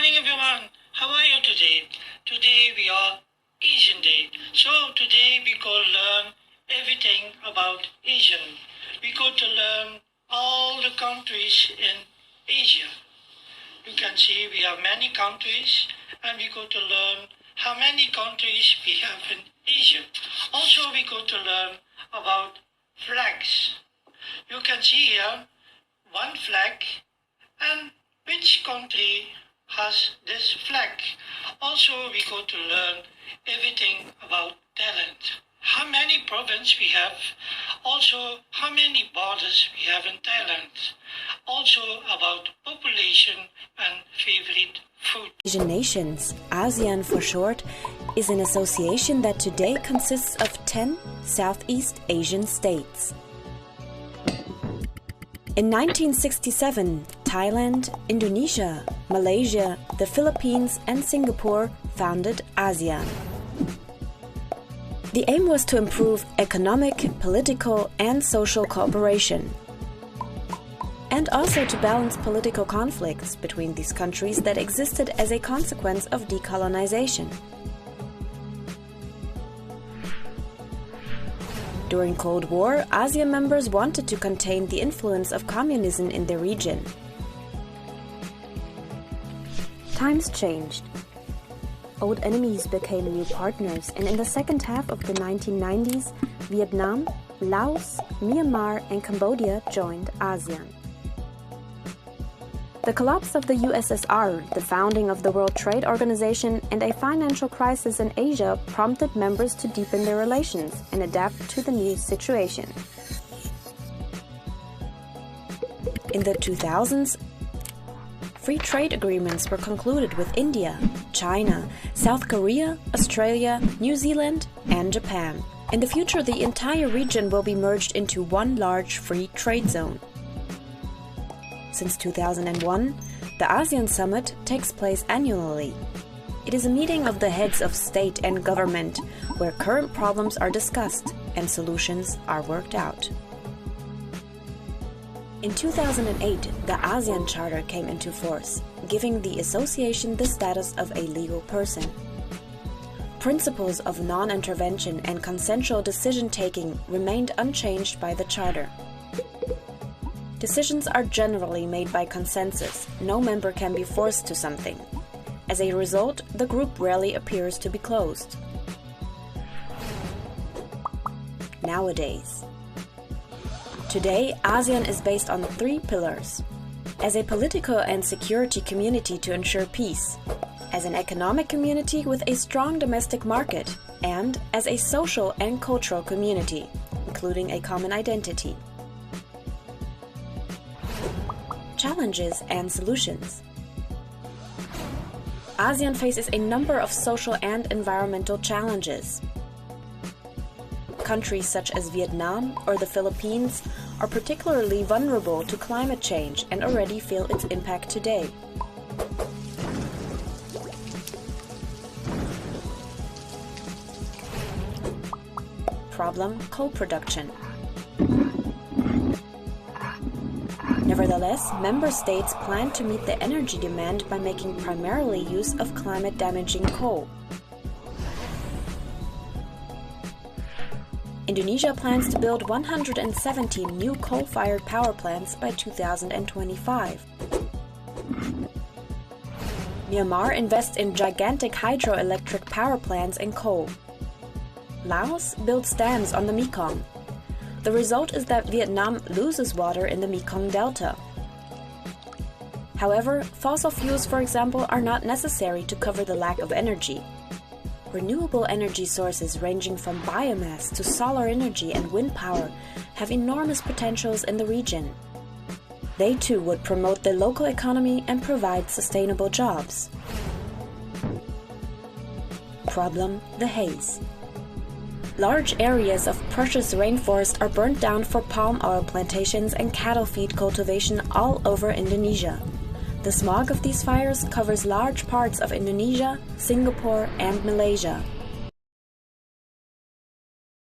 morning everyone, how are you today? Today we are Asian Day. So today we go learn everything about Asian. We go to learn all the countries in Asia. You can see we have many countries and we go to learn how many countries we have in Asia. Also we go to learn about flags. You can see here one flag and which country has this flag. Also we go to learn everything about talent. How many provinces we have, also how many borders we have in Thailand, also about population and favorite food. Asian nations, ASEAN for short, is an association that today consists of 10 Southeast Asian states. In 1967, Thailand, Indonesia, Malaysia, the Philippines and Singapore founded ASEAN. The aim was to improve economic, political and social cooperation, and also to balance political conflicts between these countries that existed as a consequence of decolonization. During Cold War, ASEAN members wanted to contain the influence of communism in the region. Times changed. Old enemies became new partners, and in the second half of the 1990s, Vietnam, Laos, Myanmar and Cambodia joined ASEAN. The collapse of the USSR, the founding of the World Trade Organization and a financial crisis in Asia prompted members to deepen their relations and adapt to the new situation. In the 2000s, free trade agreements were concluded with India, China, South Korea, Australia, New Zealand and Japan. In the future, the entire region will be merged into one large free trade zone. Since 2001, the ASEAN Summit takes place annually. It is a meeting of the heads of state and government where current problems are discussed and solutions are worked out. In 2008, the ASEAN Charter came into force, giving the association the status of a legal person. Principles of non-intervention and consensual decision-taking remained unchanged by the Charter. Decisions are generally made by consensus. No member can be forced to something. As a result, the group rarely appears to be closed. Nowadays. Today, ASEAN is based on 3 pillars. As a political and security community to ensure peace, as an economic community with a strong domestic market, and as a social and cultural community, including a common identity. Challenges and solutions. ASEAN faces a number of social and environmental challenges. Countries such as Vietnam or the Philippines are particularly vulnerable to climate change and already feel its impact today. Problem: coal production. Nevertheless, member states plan to meet the energy demand by making primarily use of climate-damaging coal. Indonesia plans to build 117 new coal-fired power plants by 2025. Myanmar invests in gigantic hydroelectric power plants and coal. Laos builds dams on the Mekong. The result is that Vietnam loses water in the Mekong Delta. However, fossil fuels, for example, are not necessary to cover the lack of energy. Renewable energy sources ranging from biomass to solar energy and wind power have enormous potentials in the region. They too would promote the local economy and provide sustainable jobs. Problem: the haze. Large areas of precious rainforest are burnt down for palm oil plantations and cattle feed cultivation all over Indonesia. The smog of these fires covers large parts of Indonesia, Singapore, and Malaysia.